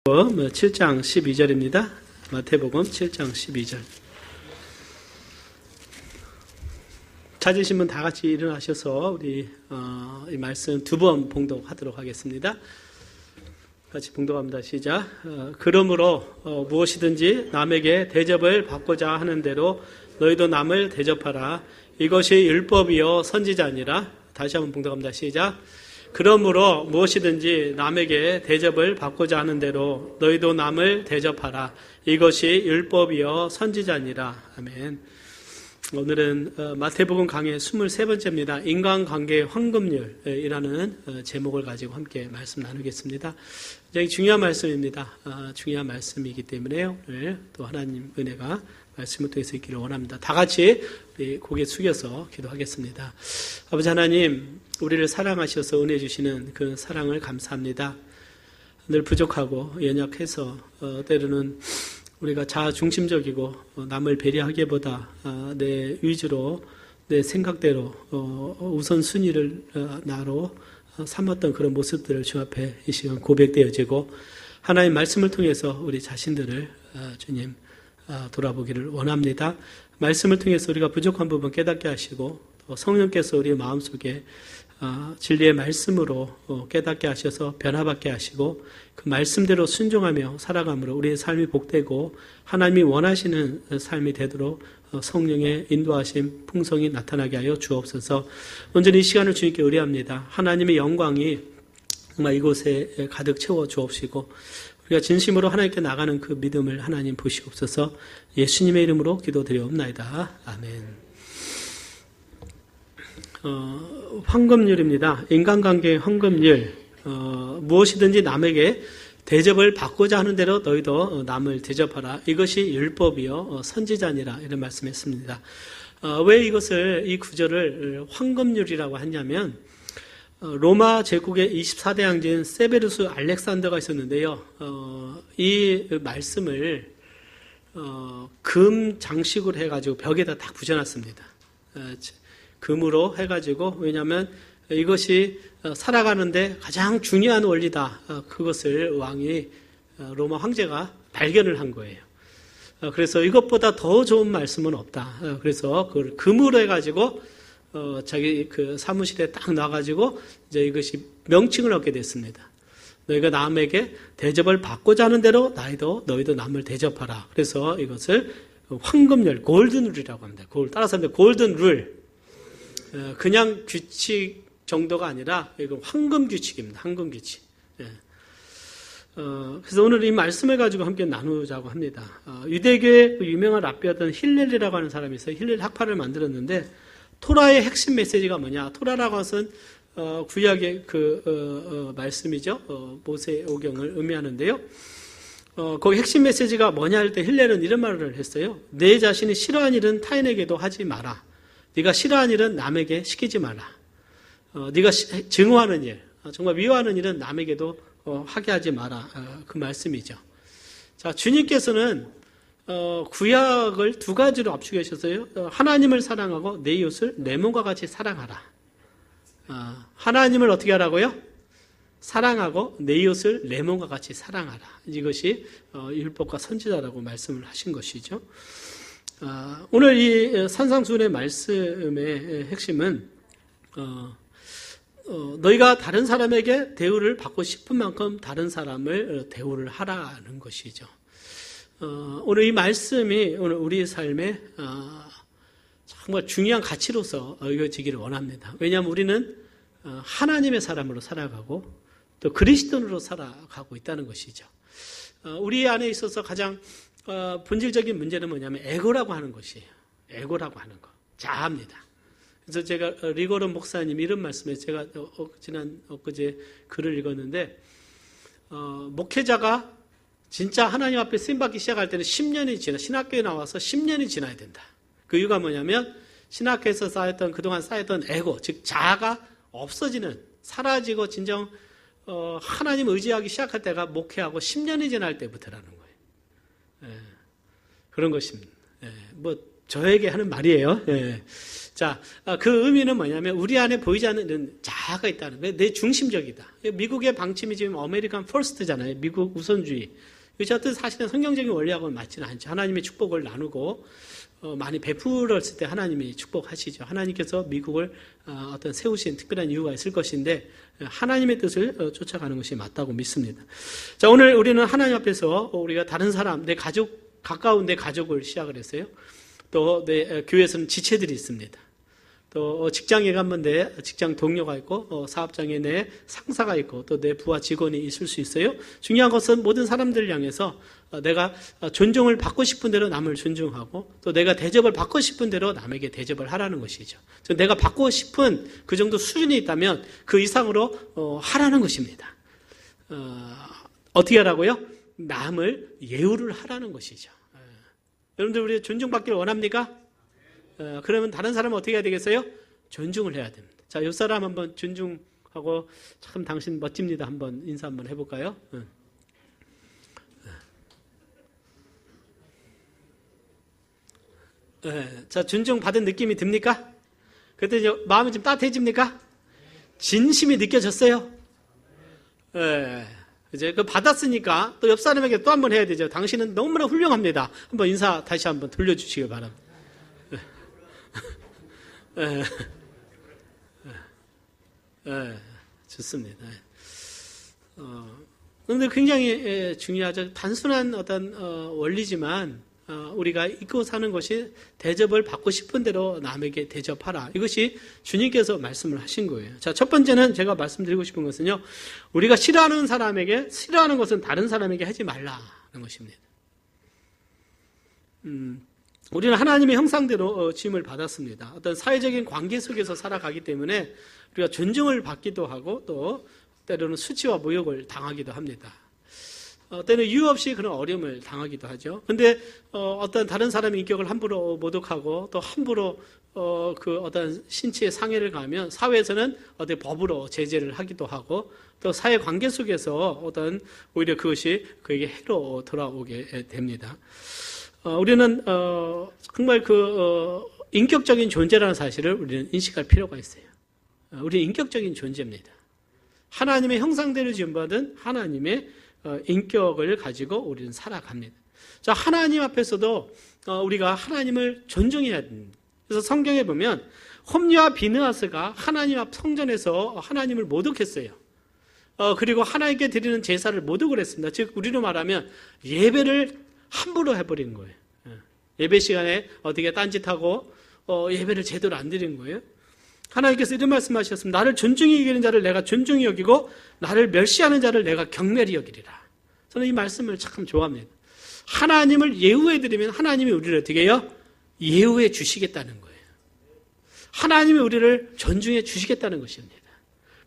마태복음 7장 12절입니다. 마태복음 7장 12절. 찾으신 분 다 같이 일어나셔서 우리 이 말씀 두 번 봉독하도록 하겠습니다. 같이 봉독합니다. 시작. 그러므로 무엇이든지 남에게 대접을 받고자 하는 대로 너희도 남을 대접하라. 이것이 율법이요 선지자니라. 다시 한번 봉독합니다. 시작. 그러므로 무엇이든지 남에게 대접을 받고자 하는 대로 너희도 남을 대접하라. 이것이 율법이요 선지자니라. 아멘. 오늘은 마태복음 강의 23번째입니다. 인간관계의 황금률이라는 제목을 가지고 함께 말씀 나누겠습니다. 굉장히 중요한 말씀입니다. 중요한 말씀이기 때문에 오늘 또 하나님 은혜가 말씀을 통해서 있기를 원합니다. 다 같이 우리 고개 숙여서 기도하겠습니다. 아버지 하나님, 우리를 사랑하셔서 은혜 주시는 그 사랑을 감사합니다. 늘 부족하고 연약해서 때로는 우리가 자아중심적이고 남을 배려하기보다 내 위주로 내 생각대로 우선순위를 나로 삼았던 그런 모습들을 주 앞에 이 시간 고백되어지고 하나님 말씀을 통해서 우리 자신들을 주님 돌아보기를 원합니다. 말씀을 통해서 우리가 부족한 부분 깨닫게 하시고 또 성령께서 우리의 마음속에 진리의 말씀으로 깨닫게 하셔서 변화받게 하시고 그 말씀대로 순종하며 살아감으로 우리의 삶이 복되고 하나님이 원하시는 삶이 되도록 성령의 인도하심 풍성이 나타나게 하여 주옵소서. 온전히 이 시간을 주님께 의뢰합니다. 하나님의 영광이 정말 이곳에 가득 채워 주옵시고 우리가 진심으로 하나님께 나가는 그 믿음을 하나님 부시옵소서. 예수님의 이름으로 기도드리옵나이다. 아멘. 황금률입니다. 인간관계의 황금률. 무엇이든지 남에게 대접을 받고자 하는 대로 너희도 남을 대접하라. 이것이 율법이요 선지자니라. 이런 말씀했습니다. 왜 이 구절을 황금률이라고 하냐면 로마 제국의 24대 황제인 세베루스 알렉산더가 있었는데요. 이 말씀을 금 장식으로 해가지고 벽에다 딱 붙여놨습니다. 금으로 해가지고, 왜냐하면 이것이 살아가는데 가장 중요한 원리다. 그것을 왕이 로마 황제가 발견을 한 거예요. 그래서 이것보다 더 좋은 말씀은 없다. 그래서 그걸 금으로 해가지고 자기 그 사무실에 딱 놔가지고 이제 이것이 명칭을 얻게 됐습니다. 너희가 남에게 대접을 받고자 하는 대로 너희도 남을 대접하라. 그래서 이것을 황금률, 골든룰이라고 합니다. 따라서 골든룰. 그냥 규칙 정도가 아니라 이건 황금 규칙입니다. 황금 규칙. 그래서 오늘 이 말씀을 가지고 함께 나누자고 합니다. 유대교의 유명한 랍비였던 힐렐이라고 하는 사람이 있어요. 힐렐 학파를 만들었는데 토라의 핵심 메시지가 뭐냐? 토라라고 하는 구약의 말씀이죠. 모세오경을 의미하는데요. 거기 핵심 메시지가 뭐냐 할 때 힐렐은 이런 말을 했어요. 내 자신이 싫어하는 일은 타인에게도 하지 마라. 네가 싫어하는 일은 남에게 시키지 마라. 네가 증오하는 일, 정말 미워하는 일은 남에게도 하게 하지 마라. 그 말씀이죠. 자, 주님께서는 구약을 두 가지로 압축하셨어요. 하나님을 사랑하고 내 이웃을 내 몸과 같이 사랑하라. 하나님을 어떻게 하라고요? 사랑하고 내 이웃을 내 몸과 같이 사랑하라. 이것이 율법과 선지자라고 말씀을 하신 것이죠. 오늘 이 산상수훈의 말씀의 핵심은 너희가 다른 사람에게 대우를 받고 싶은 만큼 다른 사람을 대우를 하라는 것이죠. 오늘 이 말씀이 오늘 우리의 삶에 정말 중요한 가치로서 여겨지기를 원합니다. 왜냐하면 우리는 하나님의 사람으로 살아가고 또 그리스도인으로 살아가고 있다는 것이죠. 우리 안에 있어서 가장 본질적인 문제는 뭐냐면 에고라고 하는 것이에요. 에고라고 하는 거. 자아입니다. 그래서 제가 리고론 목사님 이런 말씀에 제가 엊그제 글을 읽었는데 목회자가 진짜 하나님 앞에 쓰임받기 시작할 때는 10년이 신학교에 나와서 10년이 지나야 된다. 그 이유가 뭐냐면 신학교에서 그동안 쌓였던 에고, 즉 자아가 없어지는, 사라지고 진정 하나님 의지하기 시작할 때가 목회하고 10년이 지날 때부터라는 거예요. 그런 것입니다. 저에게 하는 말이에요. 자, 그 의미는 뭐냐면 우리 안에 보이지 않는 자아가 있다는 거예요. 내 중심적이다. 미국의 방침이 지금 아메리칸 퍼스트잖아요. 미국 우선주의. 이것도 사실은 성경적인 원리하고는 맞지는 않죠. 하나님의 축복을 나누고 많이 베풀었을 때 하나님이 축복하시죠. 하나님께서 미국을 어떤 세우신 특별한 이유가 있을 것인데 하나님의 뜻을 쫓아가는 것이 맞다고 믿습니다. 자, 오늘 우리는 하나님 앞에서 우리가 다른 사람, 내 가족, 가까운 내 가족을 시작을 했어요. 또 내 교회에서는 지체들이 있습니다. 또 직장에 가면 내 직장 동료가 있고 사업장에 내 상사가 있고 또 내 부하 직원이 있을 수 있어요. 중요한 것은 모든 사람들을 향해서 내가 존중을 받고 싶은 대로 남을 존중하고 또 내가 대접을 받고 싶은 대로 남에게 대접을 하라는 것이죠. 내가 받고 싶은 그 정도 수준이 있다면 그 이상으로 하라는 것입니다. 어떻게 하라고요? 남을 예우를 하라는 것이죠. 여러분들 우리 존중받기를 원합니까? 그러면 다른 사람은 어떻게 해야 되겠어요? 존중을 해야 됩니다. 자, 옆 사람 한번 존중하고 참 당신 멋집니다. 한번 인사 한번 해볼까요? 자, 존중받은 느낌이 듭니까? 그때 이제 마음이 좀 따뜻해집니까? 진심이 느껴졌어요? 이제 그 받았으니까 또 옆 사람에게 또 한번 해야 되죠. 당신은 너무나 훌륭합니다. 한번 인사 다시 한번 돌려주시기 바랍니다. 좋습니다. 그런데 굉장히 중요하죠. 단순한 어떤 원리지만 우리가 잊고 사는 것이 대접을 받고 싶은 대로 남에게 대접하라. 이것이 주님께서 말씀을 하신 거예요. 자, 첫 번째는 제가 말씀드리고 싶은 것은요. 우리가 싫어하는 사람에게 싫어하는 것은 다른 사람에게 하지 말라는 것입니다. 우리는 하나님의 형상대로 지음을 받았습니다. 어떤 사회적인 관계 속에서 살아가기 때문에 우리가 존중을 받기도 하고 또 때로는 수치와 모욕을 당하기도 합니다. 때는 이유 없이 그런 어려움을 당하기도 하죠. 근데 어떤 다른 사람의 인격을 함부로 모독하고 또 함부로 그 어떤 신체의 상해를 가하면 사회에서는 어떤 법으로 제재를 하기도 하고 또 사회 관계 속에서 어떤 오히려 그것이 그에게 해로 돌아오게 됩니다. 우리는 정말 인격적인 존재라는 사실을 우리는 인식할 필요가 있어요. 우리는 인격적인 존재입니다. 하나님의 형상대로 지음받은 하나님의 인격을 가지고 우리는 살아갑니다. 자, 하나님 앞에서도 우리가 하나님을 존중해야 됩니다. 그래서 성경에 보면 홈리와 비느하스가 하나님 앞 성전에서 하나님을 모독했어요. 그리고 하나님께 드리는 제사를 모독을 했습니다. 즉 우리로 말하면 예배를 함부로 해버리는 거예요. 예배 시간에 어떻게 딴짓하고 예배를 제대로 안 드리는 거예요. 하나님께서 이런 말씀하셨습니다. 나를 존중히 여기는 자를 내가 존중히 여기고 나를 멸시하는 자를 내가 경멸히 여기리라. 저는 이 말씀을 참 좋아합니다. 하나님을 예우해드리면 하나님이 우리를 어떻게 해요? 예우해 주시겠다는 거예요. 하나님이 우리를 존중해 주시겠다는 것입니다.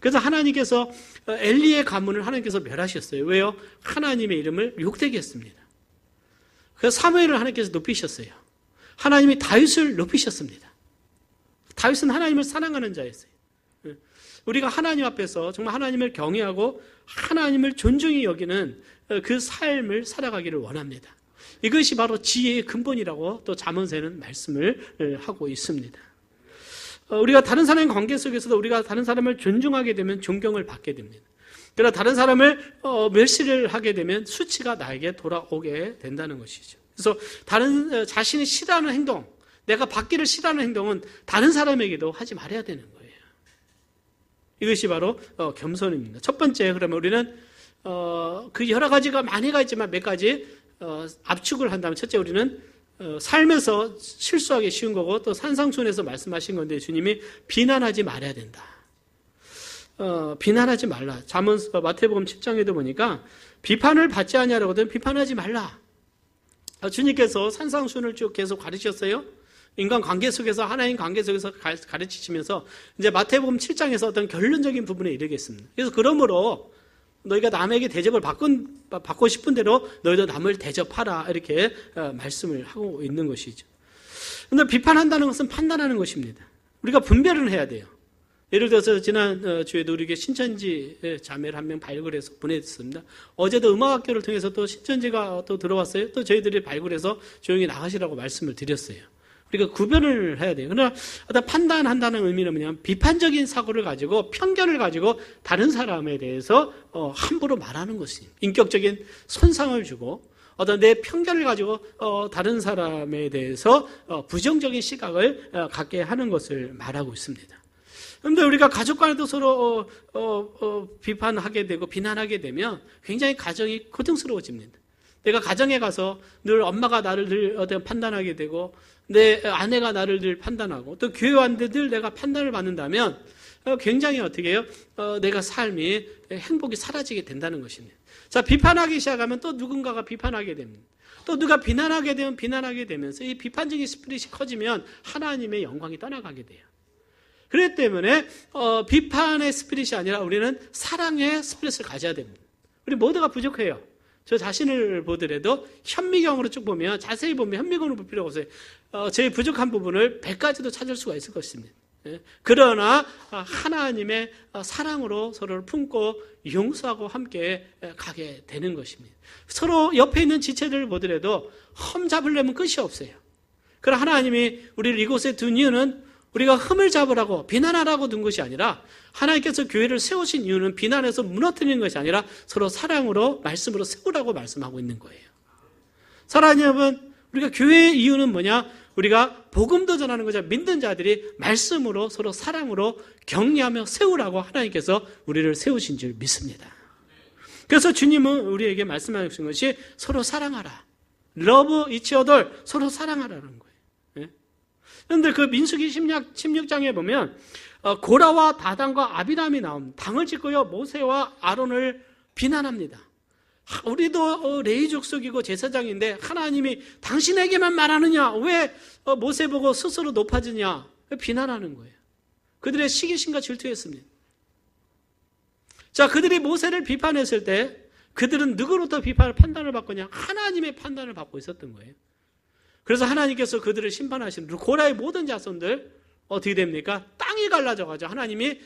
그래서 하나님께서 엘리의 가문을 하나님께서 멸하셨어요. 왜요? 하나님의 이름을 욕되게 했습니다. 그래서 사무엘을 하나님께서 높이셨어요. 하나님이 다윗을 높이셨습니다. 다윗은 하나님을 사랑하는 자였어요. 우리가 하나님 앞에서 정말 하나님을 경외하고 하나님을 존중히 여기는 그 삶을 살아가기를 원합니다. 이것이 바로 지혜의 근본이라고 또 잠언서에는 말씀을 하고 있습니다. 우리가 다른 사람의 관계 속에서도 우리가 다른 사람을 존중하게 되면 존경을 받게 됩니다. 그러나 다른 사람을 멸시를 하게 되면 수치가 나에게 돌아오게 된다는 것이죠. 그래서 다른 자신이 싫어하는 행동, 내가 받기를 싫어하는 행동은 다른 사람에게도 하지 말아야 되는 거예요. 이것이 바로 겸손입니다. 첫 번째, 그러면 우리는 그 여러 가지가 많이가 있지만 몇 가지 압축을 한다면, 첫째 우리는 삶에서 실수하기 쉬운 거고 또 산상순에서 말씀하신 건데 주님이 비난하지 말아야 된다. 비난하지 말라. 잠언서 마태복음 7장에도 보니까 비판을 받지 않냐라거든. 비판하지 말라. 주님께서 산상순을 쭉 계속 가르치셨어요. 인간 관계 속에서 하나님 관계 속에서 가르치시면서 이제 마태복음 7장에서 어떤 결론적인 부분에 이르겠습니다. 그래서 그러므로 너희가 남에게 대접을 받고 싶은 대로 너희도 남을 대접하라 이렇게 말씀을 하고 있는 것이죠. 그런데 비판한다는 것은 판단하는 것입니다. 우리가 분별을 해야 돼요. 예를 들어서 지난 주에도 우리에게 신천지 자매를 한 명 발굴해서 보냈습니다. 어제도 음악학교를 통해서 또 신천지가 또 들어왔어요. 또 저희들이 발굴해서 조용히 나가시라고 말씀을 드렸어요. 우리가 구별을 해야 돼요. 그러나 어떤 판단한다는 의미는 뭐냐면 비판적인 사고를 가지고 편견을 가지고 다른 사람에 대해서 함부로 말하는 것이 인격적인 손상을 주고 어떤 내 편견을 가지고 다른 사람에 대해서 부정적인 시각을 갖게 하는 것을 말하고 있습니다. 그런데 우리가 가족 간에도 서로 비판하게 되고 비난하게 되면 굉장히 가정이 고통스러워집니다. 내가 가정에 가서 늘 엄마가 나를 늘 판단하게 되고 내 아내가 나를 늘 판단하고 또 교회 왔는데 늘 내가 판단을 받는다면 굉장히 어떻게 해요? 내가 삶이 행복이 사라지게 된다는 것입니다. 자, 비판하기 시작하면 또 누군가가 비판하게 됩니다. 또 누가 비난하게 되면 비난하게 되면서 이 비판적인 스피릿이 커지면 하나님의 영광이 떠나가게 돼요. 그렇기 때문에 비판의 스피릿이 아니라 우리는 사랑의 스피릿을 가져야 됩니다. 우리 모두가 부족해요. 저 자신을 보더라도 현미경으로 쭉 보면 자세히 보면 현미경으로 볼 필요가 없어요. 제 부족한 부분을 100가지도 찾을 수가 있을 것입니다. 그러나 하나님의 사랑으로 서로를 품고 용서하고 함께 가게 되는 것입니다. 서로 옆에 있는 지체들을 보더라도 흠 잡으려면 끝이 없어요. 그러나 하나님이 우리를 이곳에 둔 이유는 우리가 흠을 잡으라고 비난하라고 둔 것이 아니라 하나님께서 교회를 세우신 이유는 비난해서 무너뜨리는 것이 아니라 서로 사랑으로 말씀으로 세우라고 말씀하고 있는 거예요. 사랑하는 여러분, 우리가 교회의 이유는 뭐냐? 우리가 복음도 전하는 거죠. 믿는 자들이 말씀으로 서로 사랑으로 격려하며 세우라고 하나님께서 우리를 세우신 줄 믿습니다. 그래서 주님은 우리에게 말씀하신 것이 서로 사랑하라. Love each other. 서로 사랑하라는 거예요. 그런데 그 민수기 16장에 보면 고라와 다단과 아비람이 나옵니다. 당을 짓고요 모세와 아론을 비난합니다. 우리도 레위 족속이고 제사장인데 하나님이 당신에게만 말하느냐? 왜 모세 보고 스스로 높아지냐? 비난하는 거예요. 그들의 시기심과 질투했습니다. 자, 그들이 모세를 비판했을 때 그들은 누구로부터 판단을 받거냐? 하나님의 판단을 받고 있었던 거예요. 그래서 하나님께서 그들을 심판하시는 고라의 모든 자손들 어떻게 됩니까? 땅이 갈라져가지고 하나님이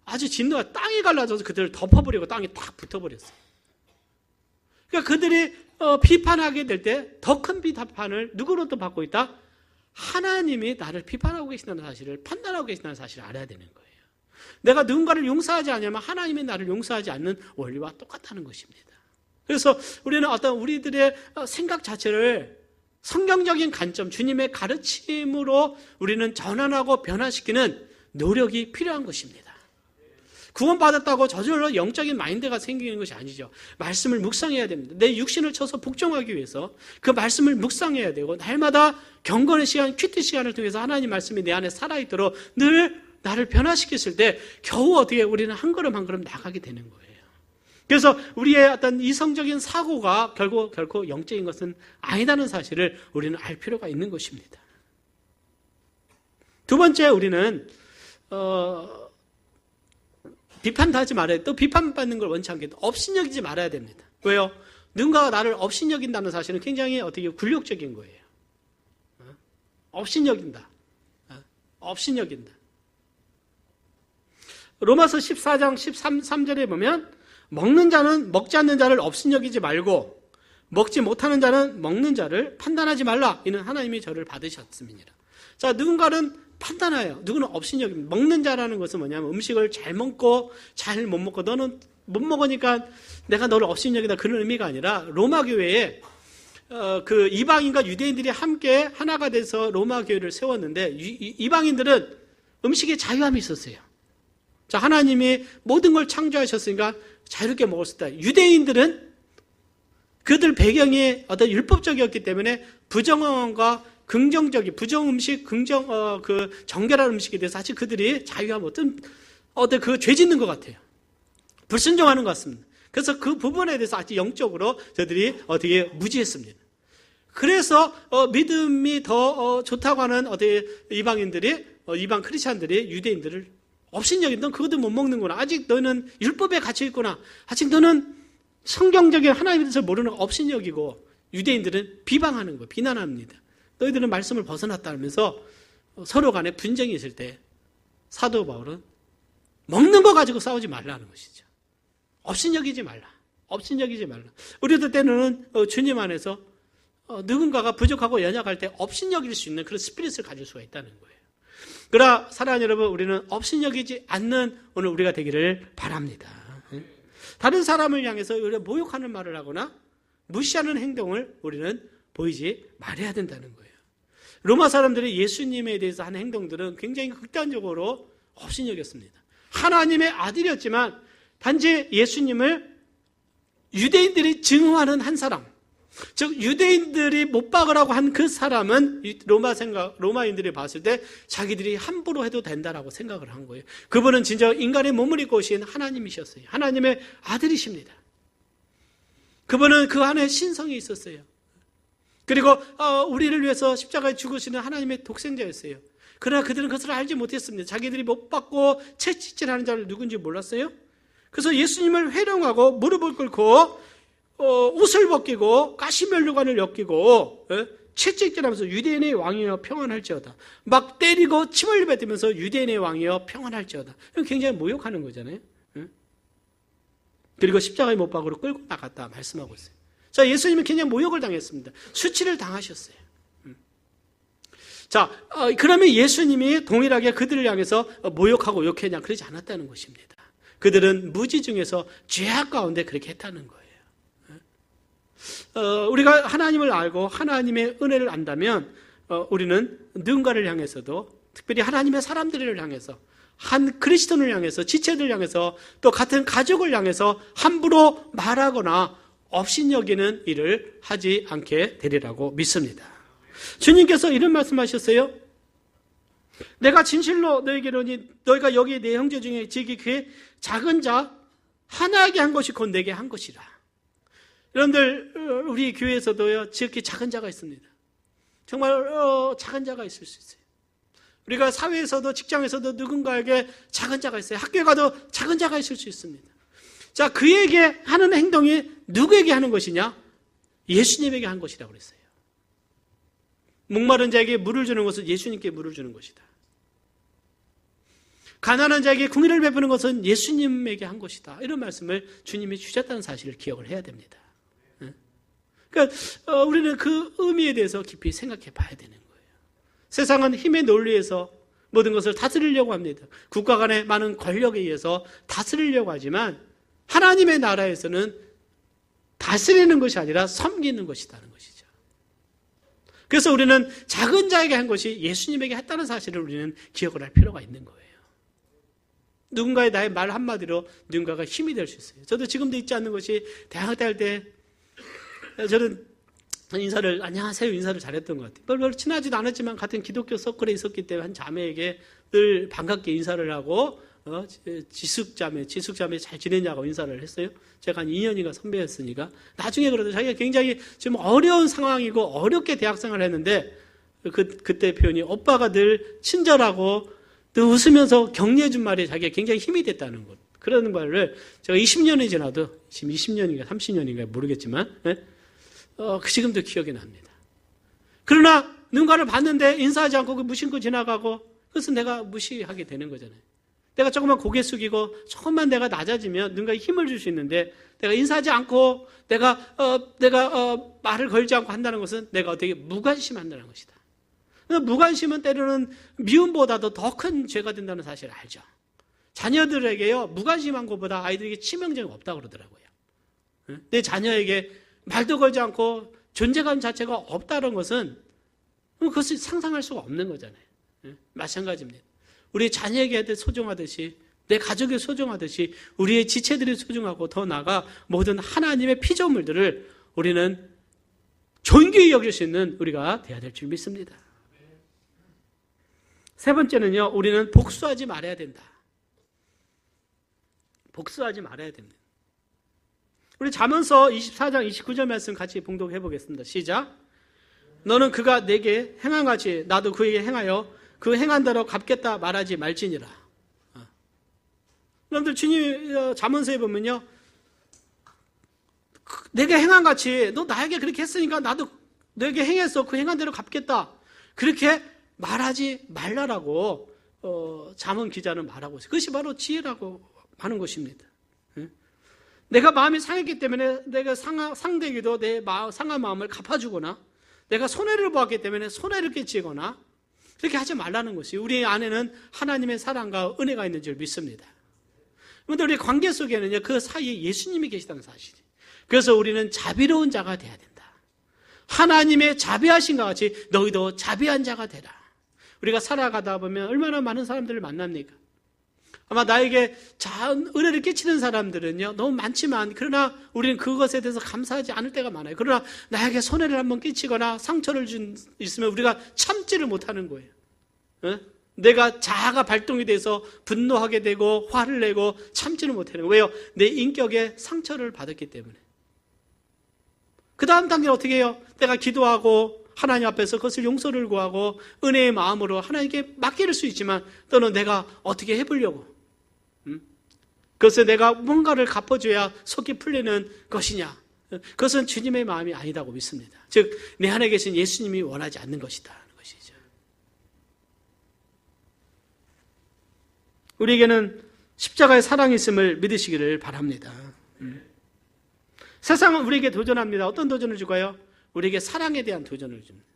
아주 진노가 땅이 갈라져서 그들을 덮어버리고 땅에 딱 붙어버렸어요. 그러니까 그들이 비판하게 될 때 더 큰 비판을 누구로부터 받고 있다? 하나님이 나를 비판하고 계신다는 사실을 판단하고 계신다는 사실을 알아야 되는 거예요. 내가 누군가를 용서하지 않으면 하나님이 나를 용서하지 않는 원리와 똑같다는 것입니다. 그래서 우리는 어떤 우리들의 생각 자체를 성경적인 관점, 주님의 가르침으로 우리는 전환하고 변화시키는 노력이 필요한 것입니다. 구원받았다고 저절로 영적인 마인드가 생기는 것이 아니죠. 말씀을 묵상해야 됩니다. 내 육신을 쳐서 복종하기 위해서 그 말씀을 묵상해야 되고 날마다 경건의 시간, 큐티 시간을 통해서 하나님 말씀이 내 안에 살아있도록 늘 나를 변화시켰을 때 겨우 어떻게 우리는 한 걸음 한 걸음 나가게 되는 거예요. 그래서 우리의 어떤 이성적인 사고가 결코 영적인 것은 아니다는 사실을 우리는 알 필요가 있는 것입니다. 두 번째, 우리는 비판도 하지 말아야 돼. 또 비판받는 걸 원치 않게 업신여기지 말아야 됩니다. 왜요? 누군가가 나를 업신여긴다는 사실은 굉장히 어떻게 굴욕적인 거예요. 업신여긴다. 업신여긴다. 로마서 14장 13절에 보면 먹는 자는 먹지 않는 자를 업신여기지 말고 먹지 못하는 자는 먹는 자를 판단하지 말라. 이는 하나님이 저를 받으셨음이니라. 자, 누군가는 판단해요. 누구는 업신여깁니다. 먹는 자라는 것은 뭐냐면 음식을 잘 먹고 잘 못 먹고 너는 못 먹으니까 내가 너를 업신여기다 그런 의미가 아니라 로마 교회에 그 이방인과 유대인들이 함께 하나가 돼서 로마 교회를 세웠는데 이방인들은 음식에 자유함이 있었어요. 자, 하나님이 모든 걸 창조하셨으니까 자유롭게 먹을 수 있다. 유대인들은 그들 배경이 어떤 율법적이었기 때문에 부정과 긍정적인 부정 음식, 정결한 음식에 대해서 사실 그들이 자유하면 어떤 그 죄 짓는 것 같아요. 불순종하는 것 같습니다. 그래서 그 부분에 대해서 아주 영적으로 저들이 어떻게 무지했습니다. 그래서 믿음이 더 좋다고 하는 어떻게 이방인들이 이방 크리스찬들이 유대인들을 업신여긴 넌 그것도 못 먹는구나. 아직 너는 율법에 갇혀 있구나. 아직 너는 성경적인 하나님에 대해서 모르는 업신여기고 유대인들은 비방하는 거예요. 비난합니다. 너희들은 말씀을 벗어났다 하면서 서로 간에 분쟁이 있을 때 사도 바울은 먹는 거 가지고 싸우지 말라는 것이죠. 업신여기지 말라. 업신여기지 말라. 우리들 때는 주님 안에서 누군가가 부족하고 연약할 때 업신여길 수 있는 그런 스피릿을 가질 수가 있다는 거예요. 그러나 사랑하는 여러분, 우리는 업신여기지 않는 오늘 우리가 되기를 바랍니다. 다른 사람을 향해서 우리가 모욕하는 말을 하거나 무시하는 행동을 우리는 보이지 말아야 된다는 거예요. 로마 사람들이 예수님에 대해서 한 행동들은 굉장히 극단적으로 업신여겼습니다. 하나님의 아들이었지만 단지 예수님을 유대인들이 증오하는 한 사람, 즉 유대인들이 못 박으라고 한 그 사람은 로마인들이 봤을 때 자기들이 함부로 해도 된다라고 생각을 한 거예요. 그분은 진짜 인간의 몸을 입고 오신 하나님이셨어요. 하나님의 아들이십니다. 그분은 그 안에 신성이 있었어요. 그리고 우리를 위해서 십자가에 죽으시는 하나님의 독생자였어요. 그러나 그들은 그것을 알지 못했습니다. 자기들이 못 받고 채찍질하는 자를 누군지 몰랐어요. 그래서 예수님을 회령하고 무릎을 꿇고 옷을 벗기고 가시면류관을 엮이고 채찍질하면서 유대인의 왕이여 평안할지어다. 막 때리고 침을 뱉으면서 유대인의 왕이여 평안할지어다. 굉장히 모욕하는 거잖아요. 그리고 십자가에 못 박으로 끌고 나갔다 말씀하고 있어요. 자, 예수님은 굉장히 모욕을 당했습니다. 수치를 당하셨어요. 자, 그러면 예수님이 동일하게 그들을 향해서 모욕하고 욕했냐? 그러지 않았다는 것입니다. 그들은 무지 중에서 죄악 가운데 그렇게 했다는 거예요. 우리가 하나님을 알고 하나님의 은혜를 안다면 우리는 누군가를 향해서도, 특별히 하나님의 사람들을 향해서, 한 그리스도인을 향해서, 지체들 향해서, 또 같은 가족을 향해서 함부로 말하거나 업신여기는 일을 하지 않게 되리라고 믿습니다. 주님께서 이런 말씀하셨어요. 내가 진실로 너에게 이르노니 너희가 여기 내 형제 중에 지극히 그 작은 자 하나에게 한 것이 곧 내게 한 것이라. 여러분들, 우리 교회에서도요 지극히 작은 자가 있습니다. 정말 작은 자가 있을 수 있어요. 우리가 사회에서도 직장에서도 누군가에게 작은 자가 있어요. 학교에 가도 작은 자가 있을 수 있습니다. 자, 그에게 하는 행동이 누구에게 하는 것이냐? 예수님에게 한 것이라고 그랬어요. 목마른 자에게 물을 주는 것은 예수님께 물을 주는 것이다. 가난한 자에게 긍휼을 베푸는 것은 예수님에게 한 것이다. 이런 말씀을 주님이 주셨다는 사실을 기억을 해야 됩니다. 그러니까 우리는 그 의미에 대해서 깊이 생각해 봐야 되는 거예요. 세상은 힘의 논리에서 모든 것을 다스리려고 합니다. 국가 간의 많은 권력에 의해서 다스리려고 하지만 하나님의 나라에서는 다스리는 것이 아니라 섬기는 것이라는 것이죠. 그래서 우리는 작은 자에게 한 것이 예수님에게 했다는 사실을 우리는 기억을 할 필요가 있는 거예요. 누군가의 나의 말 한마디로 누군가가 힘이 될 수 있어요. 저도 지금도 잊지 않는 것이 대학 다닐 때 저는 안녕하세요 인사를 잘했던 것 같아요. 별로 친하지도 않았지만 같은 기독교 서클에 있었기 때문에 한 자매에게 늘 반갑게 인사를 하고 지숙자매 잘 지내냐고 인사를 했어요. 제가 한 2년인가 선배였으니까. 나중에 그래도 자기가 굉장히 지금 어려운 상황이고 어렵게 대학생활을 했는데 그때 표현이 오빠가 늘 친절하고 또 웃으면서 격려해 준 말이 자기가 굉장히 힘이 됐다는 것. 그런 말을 제가 20년이 지나도 지금 20년인가 30년인가 모르겠지만 지금도 기억이 납니다. 그러나 누군가를 봤는데 인사하지 않고 무심코 지나가고 그것은 내가 무시하게 되는 거잖아요. 내가 조금만 고개 숙이고 조금만 내가 낮아지면 누군가에 힘을 줄 수 있는데 내가 인사하지 않고 내가 말을 걸지 않고 한다는 것은 내가 되게 무관심한다는 것이다. 무관심은 때로는 미움보다도 더 큰 죄가 된다는 사실을 알죠. 자녀들에게요 무관심한 것보다 아이들에게 치명적이 없다고 그러더라고요. 내 자녀에게 말도 걸지 않고 존재감 자체가 없다는 것은 그것을 상상할 수가 없는 거잖아요. 마찬가지입니다. 우리 자녀에게 소중하듯이 내 가족이 소중하듯이 우리의 지체들이 소중하고 더 나아가 모든 하나님의 피조물들을 우리는 존귀히 여길 수 있는 우리가 되어야 될 줄 믿습니다. 세 번째는요, 우리는 복수하지 말아야 된다. 복수하지 말아야 됩니다. 우리 잠언서 24장 29절 말씀 같이 봉독해 보겠습니다. 시작. 너는 그가 내게 행한 같이 나도 그에게 행하여 그 행한 대로 갚겠다 말하지 말지니라. 여러분들 주님 잠언서에 보면요, 내게 행한 같이 너 나에게 그렇게 했으니까 나도 너에게 행했어. 그 행한 대로 갚겠다. 그렇게 말하지 말라라고 잠언 기자는 말하고 있어요. 그것이 바로 지혜라고 하는 것입니다. 내가 마음이 상했기 때문에 내가 상대에게도 내 상한 마음을 갚아주거나 내가 손해를 보았기 때문에 손해를 끼치거나 그렇게 하지 말라는 것이, 우리 안에는 하나님의 사랑과 은혜가 있는 줄 믿습니다. 그런데 우리 관계 속에는요, 그 사이에 예수님이 계시다는 사실이. 그래서 우리는 자비로운 자가 돼야 된다. 하나님의 자비하신과 같이 너희도 자비한 자가 되라. 우리가 살아가다 보면 얼마나 많은 사람들을 만납니까? 아마 나에게 은혜를 끼치는 사람들은요 너무 많지만, 그러나 우리는 그것에 대해서 감사하지 않을 때가 많아요. 그러나 나에게 손해를 한번 끼치거나 상처를 있으면 우리가 참지를 못하는 거예요. 내가 자아가 발동이 돼서 분노하게 되고 화를 내고 참지를 못하는 거예요. 왜요? 내 인격에 상처를 받았기 때문에. 그 다음 단계는 어떻게 해요? 내가 기도하고 하나님 앞에서 그것을 용서를 구하고 은혜의 마음으로 하나님께 맡길 수 있지만, 또는 내가 어떻게 해보려고, 그것을 내가 뭔가를 갚아줘야 속이 풀리는 것이냐, 그것은 주님의 마음이 아니다고 믿습니다. 즉 내 안에 계신 예수님이 원하지 않는 것이다 하는 것이죠. 우리에게는 십자가의 사랑이 있음을 믿으시기를 바랍니다. 세상은 우리에게 도전합니다. 어떤 도전을 줄까요? 우리에게 사랑에 대한 도전을 줍니다.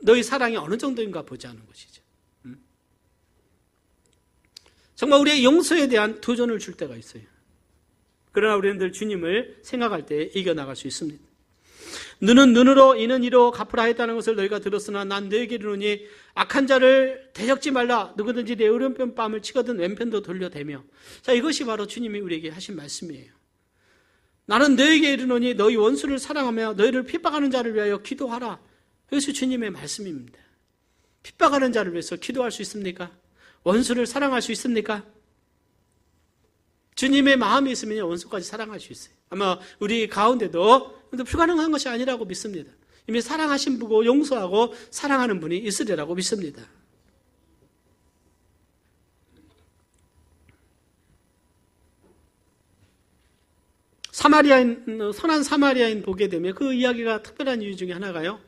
너희 사랑이 어느 정도인가 보자는 것이죠. 정말 우리의 용서에 대한 도전을 줄 때가 있어요. 그러나 우리는 늘 주님을 생각할 때 이겨나갈 수 있습니다. 눈은 눈으로 이는 이로 갚으라 했다는 것을 너희가 들었으나 난 너희에게 이르노니 악한 자를 대적지 말라. 누구든지 내 오른편 뺨을 치거든 왼편도 돌려대며. 자, 이것이 바로 주님이 우리에게 하신 말씀이에요. 나는 너희에게 이르노니 너희 원수를 사랑하며 너희를 핍박하는 자를 위하여 기도하라. 이것이 주님의 말씀입니다. 핍박하는 자를 위해서 기도할 수 있습니까? 원수를 사랑할 수 있습니까? 주님의 마음이 있으면 원수까지 사랑할 수 있어요. 아마 우리 가운데도 불가능한 것이 아니라고 믿습니다. 이미 사랑하신 분고 용서하고 사랑하는 분이 있으리라고 믿습니다. 선한 사마리아인 보게 되면 그 이야기가 특별한 이유 중에 하나가요,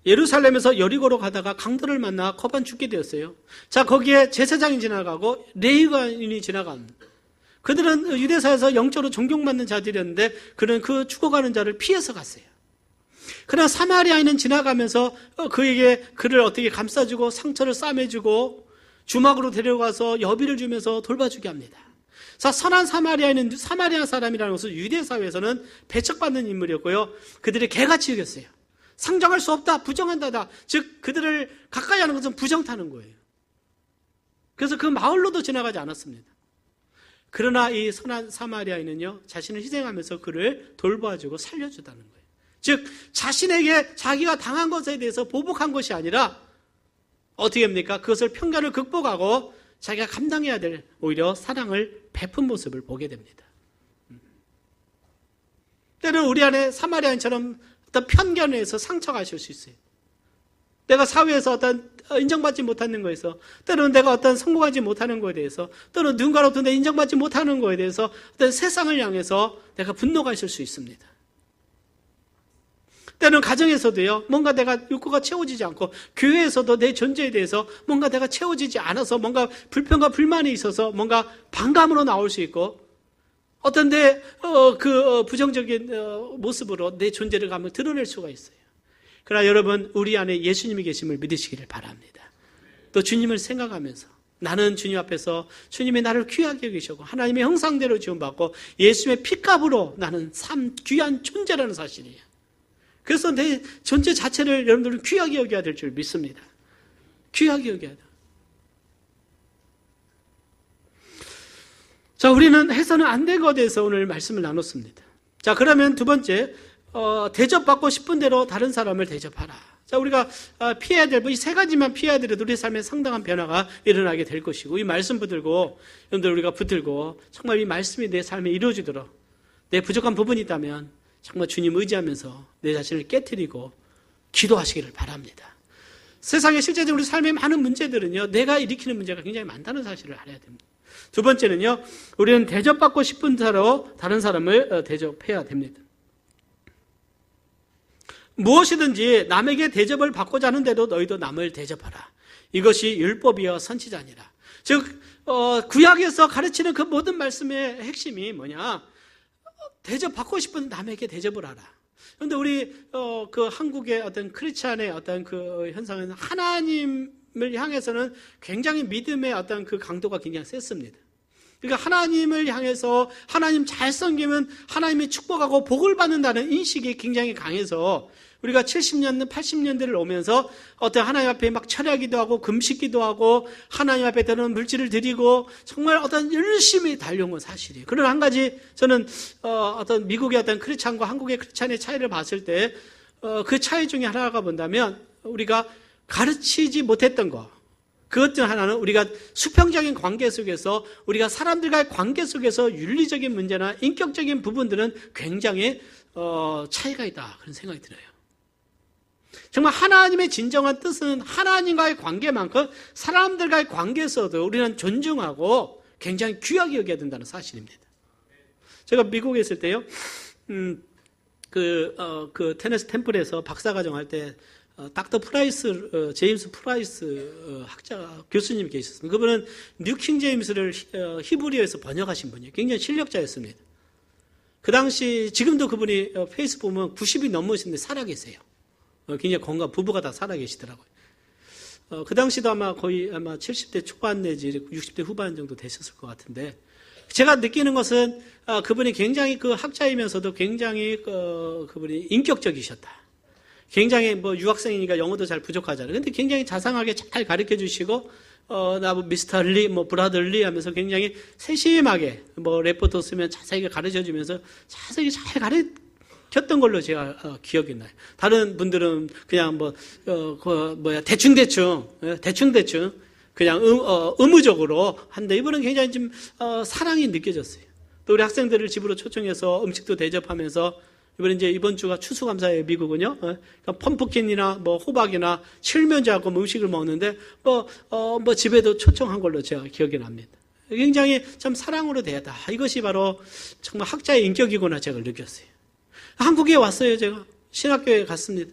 예루살렘에서 여리고로 가다가 강도를 만나 거반 죽게 되었어요. 자, 거기에 제사장이 지나가고 레위관이 지나간, 그들은 유대사에서 영적으로 존경받는 자들이었는데 그는 그 죽어가는 자를 피해서 갔어요. 그러나 사마리아인은 지나가면서 그를 어떻게 감싸주고 상처를 싸매주고 주막으로 데려가서 여비를 주면서 돌봐주게 합니다. 자, 선한 사마리아인은 사마리아 사람이라는 것은 유대사회에서는 배척받는 인물이었고요, 그들이 개같이 여겼어요. 상정할 수 없다, 부정한다다. 즉 그들을 가까이 하는 것은 부정타는 거예요. 그래서 그 마을로도 지나가지 않았습니다. 그러나 이 선한 사마리아인은요, 자신을 희생하면서 그를 돌봐주고 살려주다는 거예요. 즉 자신에게 자기가 당한 것에 대해서 보복한 것이 아니라 어떻게 합니까? 그것을 편견을 극복하고 자기가 감당해야 될 오히려 사랑을 베푼 모습을 보게 됩니다. 때로는 우리 안에 사마리아인처럼 어떤 편견에 의해서 상처가 있을 수 있어요. 내가 사회에서 어떤 인정받지 못하는 거에서, 때로는 내가 어떤 성공하지 못하는 거에 대해서, 또는 누군가로부터 내 인정받지 못하는 거에 대해서 어떤 세상을 향해서 내가 분노가 있을 수 있습니다. 때로는 가정에서도요, 뭔가 내가 욕구가 채워지지 않고, 교회에서도 내 존재에 대해서 뭔가 내가 채워지지 않아서 뭔가 불평과 불만이 있어서 뭔가 반감으로 나올 수 있고, 어떤 부정적인 모습으로 내 존재를 한번 드러낼 수가 있어요. 그러나 여러분, 우리 안에 예수님이 계심을 믿으시기를 바랍니다. 또 주님을 생각하면서 나는 주님 앞에서 주님이 나를 귀하게 여기시고 하나님의 형상대로 지원받고 예수님의 피값으로 나는 참 귀한 존재라는 사실이에요. 그래서 내 존재 자체를 여러분들은 귀하게 여겨야 될 줄 믿습니다. 귀하게 여겨야 돼. 자, 우리는 해서는 안 된 것에 대해서 오늘 말씀을 나눴습니다. 자, 그러면 두 번째, 대접받고 싶은 대로 다른 사람을 대접하라. 자, 우리가 피해야 될, 이 세 가지만 피해야 되더라도 우리 삶에 상당한 변화가 일어나게 될 것이고, 이 말씀 붙들고, 여러분들 우리가 붙들고, 정말 이 말씀이 내 삶에 이루어지도록, 내 부족한 부분이 있다면, 정말 주님 의지하면서 내 자신을 깨트리고 기도하시기를 바랍니다. 세상에 실제적으로 우리 삶의 많은 문제들은요, 내가 일으키는 문제가 굉장히 많다는 사실을 알아야 됩니다. 두 번째는요, 우리는 대접받고 싶은 대로 다른 사람을 대접해야 됩니다. 무엇이든지 남에게 대접을 받고자 하는데도 너희도 남을 대접하라. 이것이 율법이여 선지자니라. 즉 구약에서 가르치는 그 모든 말씀의 핵심이 뭐냐? 대접받고 싶은 남에게 대접을 하라. 그런데 우리 그 한국의 어떤 크리스찬의 어떤 그 현상은 하나님을 향해서는 굉장히 믿음의 어떤 그 강도가 굉장히 셌습니다. 그러니까 하나님을 향해서 하나님 잘 섬기면 하나님이 축복하고 복을 받는다는 인식이 굉장히 강해서 우리가 70년대, 80년대를 오면서 어떤 하나님 앞에 막 철야기도 하고 금식기도 하고 하나님 앞에 드는 물질을 드리고 정말 어떤 열심히 달려온 건 사실이에요. 그러나 한 가지 저는 어떤 미국의 어떤 크리스찬과 한국의 크리스찬의 차이를 봤을 때 그 차이 중에 하나가 본다면 우리가 가르치지 못했던 거, 그것 중 하나는 우리가 수평적인 관계 속에서 우리가 사람들과의 관계 속에서 윤리적인 문제나 인격적인 부분들은 굉장히 차이가 있다 그런 생각이 들어요. 정말 하나님의 진정한 뜻은 하나님과의 관계만큼 사람들과의 관계에서도 우리는 존중하고 굉장히 귀하게 여겨야 된다는 사실입니다. 제가 미국에 있을 때요, 그 테네시 템플에서 박사과정 할 때 닥터 프라이스, 제임스 프라이스 학자 교수님이 계셨습니다. 그분은 뉴킹 제임스를 히브리어에서 번역하신 분이에요. 굉장히 실력자였습니다. 그 당시 지금도 그분이 페이스북 보면 90이 넘으신데 살아계세요. 굉장히 건강, 부부가 다 살아계시더라고요. 그 당시도 아마 거의 70대 초반 내지 60대 후반 정도 되셨을 것 같은데, 제가 느끼는 것은 그분이 굉장히 그 학자이면서도 굉장히 그분이 인격적이셨다. 굉장히 뭐 유학생이니까 영어도 잘 부족하잖아요. 근데 굉장히 자상하게 잘 가르쳐 주시고, 나 미스터 리, 브라더리 하면서 굉장히 세심하게 레포트 쓰면 자세하게 가르쳐 주면서 자세히 잘 가르쳤던 걸로 제가 기억이 나요. 다른 분들은 그냥 대충 그냥 의무적으로 한데 이분은 굉장히 좀 사랑이 느껴졌어요. 또 우리 학생들을 집으로 초청해서 음식도 대접하면서 이번 주가 추수감사예요, 미국은요. 그러니까 펌프킨이나 호박이나 칠면조하고 음식을 먹는데 집에도 초청한 걸로 제가 기억이 납니다. 굉장히 참 사랑으로 대했다. 이것이 바로 정말 학자의 인격이구나 제가 느꼈어요. 한국에 왔어요, 제가. 신학교에 갔습니다.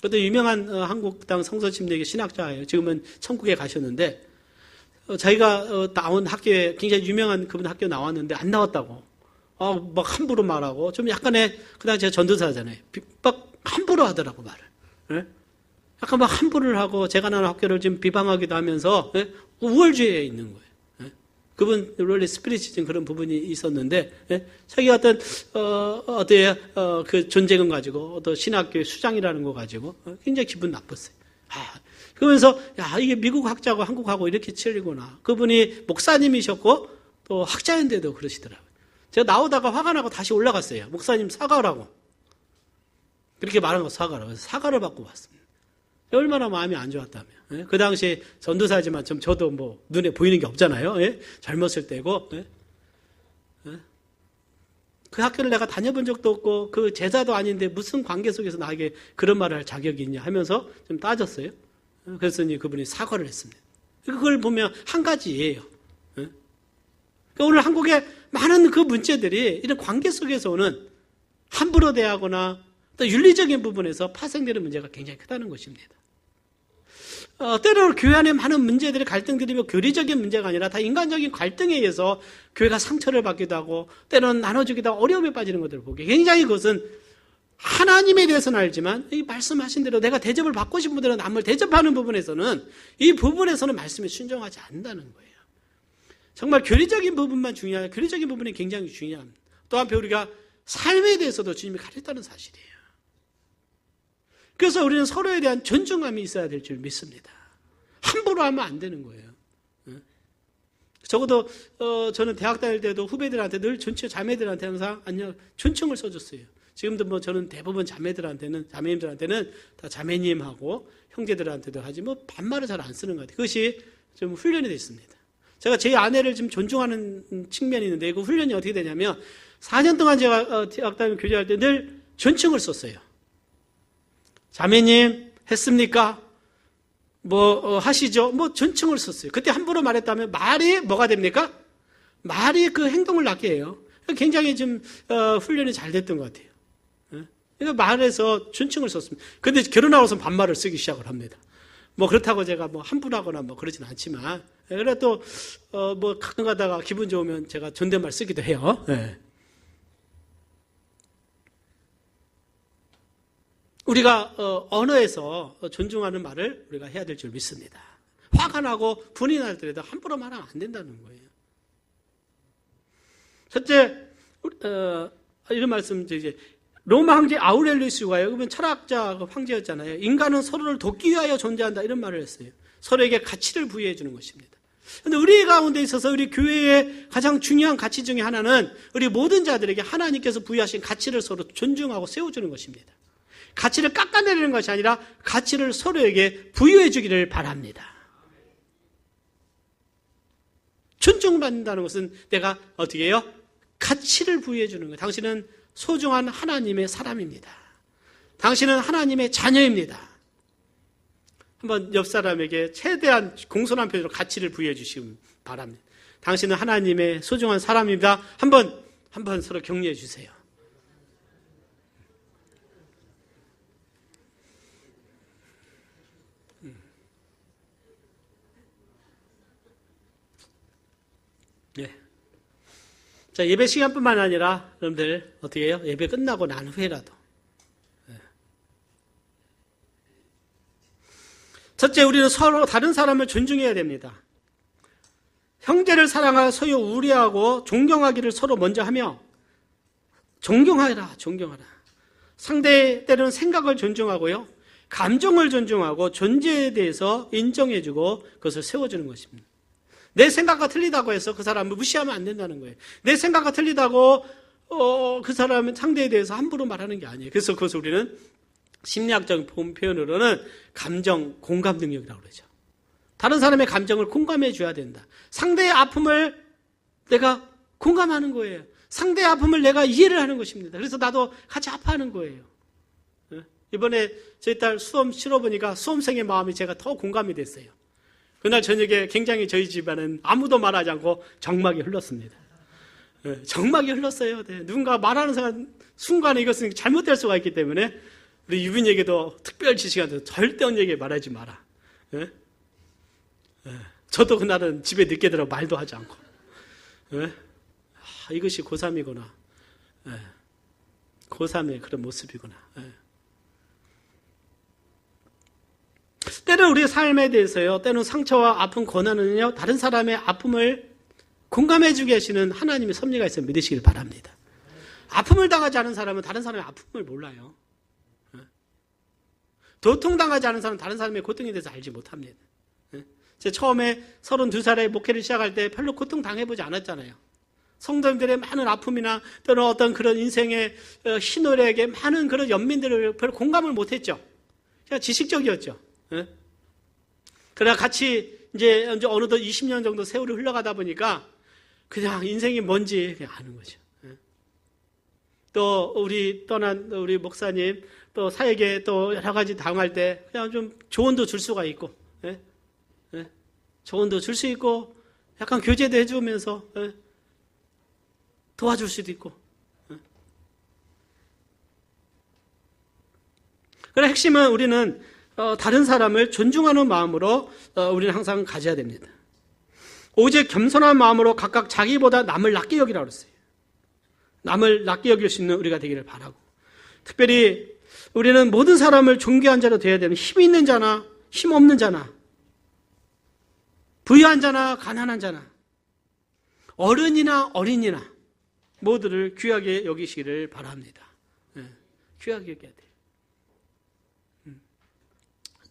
어떤 유명한 한국당 성서침례교 신학자예요. 지금은 천국에 가셨는데 자기가 나온 학교에 굉장히 유명한 그분 학교 나왔는데 안 나왔다고. 막 함부로 말하고, 좀 약간의, 그 당시 제가 전도사잖아요. 막 함부로 하더라고, 말을. 예? 약간 막 함부를 하고, 제가 나온 학교를 좀 비방하기도 하면서, 예? 우월주의에 있는 거예요. 예? 그분, 원래 스피리치즘 그런 부분이 있었는데, 예? 자기가 그 존재감 가지고, 어떤 신학교의 수장이라는 거 가지고, 굉장히 기분 나빴어요. 그러면서, 이게 미국 학자고 한국하고 이렇게 틀리구나. 그분이 목사님이셨고, 또 학자인데도 그러시더라고요. 제가 나오다가 화가 나고 다시 올라갔어요. 목사님 사과라고. 그렇게 말한 거 사과라고. 사과를 받고 왔습니다. 얼마나 마음이 안 좋았다며. 예? 그 당시에 전도사지만 저도 눈에 보이는 게 없잖아요. 예? 젊었을 때고. 예? 예? 그 학교를 내가 다녀본 적도 없고 그 제자도 아닌데 무슨 관계 속에서 나에게 그런 말을 할 자격이 있냐 하면서 좀 따졌어요. 그랬더니 그분이 사과를 했습니다. 그걸 보면 한 가지예요. 예? 그러니까 오늘 한국에 많은 그 문제들이 이런 관계 속에서 오는 함부로 대하거나 또 윤리적인 부분에서 파생되는 문제가 굉장히 크다는 것입니다. 때로는 교회 안에 많은 문제들이 갈등들이 교리적인 문제가 아니라 다 인간적인 갈등에 의해서 교회가 상처를 받기도 하고 때로는 나눠주기도 하고 어려움에 빠지는 것들을 보게 굉장히 그것은 하나님에 대해서는 알지만 이 말씀하신 대로 내가 대접을 받고 싶은 분들은 남을 대접하는 부분에서는 이 부분에서는 말씀에 순종하지 않는다는 거예요. 정말 교리적인 부분만 중요해요. 교리적인 부분이 굉장히 중요합니다. 또 한편 우리가 삶에 대해서도 주님이 가르쳤다는 사실이에요. 그래서 우리는 서로에 대한 존중감이 있어야 될 줄 믿습니다. 함부로 하면 안 되는 거예요. 적어도 저는 대학 다닐 때도 후배들한테 늘 자매들한테 항상 존칭을 써줬어요. 지금도 저는 대부분 자매님들한테는 다 자매님하고 형제들한테도 하지 반말을 잘 안 쓰는 것 같아요. 그것이 좀 훈련이 됐습니다. 제가 제 아내를 좀 존중하는 측면이 있는데 그 훈련이 어떻게 되냐면 4년 동안 제가 대학다니며 교제할 때 늘 존칭을 썼어요. 자매님 했습니까? 하시죠? 존칭을 썼어요. 그때 함부로 말했다면 말이 뭐가 됩니까? 말이 그 행동을 낳게 해요. 굉장히 좀 훈련이 잘 됐던 것 같아요. 그러니까 말에서 존칭을 썼습니다. 근데 결혼하고서 반말을 쓰기 시작을 합니다. 그렇다고 제가 함부로 하거나 그러진 않지만, 그래도 가끔 가다가 기분 좋으면 제가 존댓말 쓰기도 해요. 네. 우리가 언어에서 존중하는 말을 우리가 해야 될 줄 믿습니다. 화가 나고 분이 날 때라도 함부로 말하면 안 된다는 거예요. 첫째, 이런 말씀 이제 로마 황제 아우렐리우스가요. 그러면 철학자 황제였잖아요. 인간은 서로를 돕기 위하여 존재한다 이런 말을 했어요. 서로에게 가치를 부여해 주는 것입니다. 그런데 우리 가운데 있어서 우리 교회의 가장 중요한 가치 중에 하나는 우리 모든 자들에게 하나님께서 부여하신 가치를 서로 존중하고 세워주는 것입니다. 가치를 깎아내리는 것이 아니라 가치를 서로에게 부여해 주기를 바랍니다. 존중받는다는 것은 내가 어떻게 해요? 가치를 부여해 주는 거예요. 당신은 소중한 하나님의 사람입니다. 당신은 하나님의 자녀입니다. 한번 옆 사람에게 최대한 공손한 표현으로 가치를 부여해 주시기 바랍니다. 당신은 하나님의 소중한 사람입니다. 한번 서로 격려해 주세요. 네. 자, 예배 시간뿐만 아니라 여러분들 어떻게 해요? 예배 끝나고 난 후에라도. 첫째, 우리는 서로 다른 사람을 존중해야 됩니다. 형제를 사랑하여 서로 우애하고 존경하기를 서로 먼저 하며 존경하라. 상대의 때로는 생각을 존중하고요. 감정을 존중하고 존재에 대해서 인정해주고 그것을 세워주는 것입니다. 내 생각과 틀리다고 해서 그 사람을 무시하면 안 된다는 거예요. 내 생각과 틀리다고 그 사람 상대에 대해서 함부로 말하는 게 아니에요. 그래서 그것을 우리는 심리학적 표현으로는 감정 공감 능력이라고 그러죠. 다른 사람의 감정을 공감해 줘야 된다. 상대의 아픔을 내가 공감하는 거예요. 상대의 아픔을 내가 이해를 하는 것입니다. 그래서 나도 같이 아파하는 거예요. 이번에 저희 딸 수험 치러보니까 수험생의 마음이 제가 더 공감이 됐어요. 그날 저녁에 굉장히 저희 집안은 아무도 말하지 않고 정막이 흘렀습니다. 정막이 흘렀어요. 누군가 말하는 순간에 이것은 잘못될 수가 있기 때문에 우리 유빈에게도 특별 지시가 절대 언니에게 말하지 마라. 저도 그날은 집에 늦게 들어 말도 하지 않고. 이것이 고3이구나. 고3의 그런 모습이구나. 때는 우리의 삶에 대해서요, 때는 상처와 아픈 고난은요, 다른 사람의 아픔을 공감해주게 하시는 하나님의 섭리가 있어 믿으시길 바랍니다. 아픔을 당하지 않은 사람은 다른 사람의 아픔을 몰라요. 고통당하지 않은 사람은 다른 사람의 고통에 대해서 알지 못합니다. 제가 처음에 32살에 목회를 시작할 때 별로 고통 당해보지 않았잖아요. 성도님들의 많은 아픔이나 또는 어떤 그런 인생의 희노애락에 많은 그런 연민들을 별로 공감을 못했죠. 그냥 지식적이었죠. 그러나 같이 이제 어느덧 20년 정도 세월이 흘러가다 보니까 그냥 인생이 뭔지 그냥 아는 거죠. 또 우리 떠난 우리 목사님 또 사에게 또 여러 가지 당할 때 그냥 좀 조언도 줄 수가 있고, 조언도 줄 수 있고, 약간 교제도 해주면서 도와줄 수도 있고. 그러나 핵심은 우리는 다른 사람을 존중하는 마음으로 우리는 항상 가져야 됩니다. 오직 겸손한 마음으로 각각 자기보다 남을 낮게 여기라고 그랬어요. 남을 낮게 여길 수 있는 우리가 되기를 바라고, 특별히 우리는 모든 사람을 존귀한 자로 되어야 되는 힘 있는 자나 힘 없는 자나 부유한 자나 가난한 자나 어른이나 어린이나 모두를 귀하게 여기시기를 바랍니다. 귀하게 여겨야 돼요.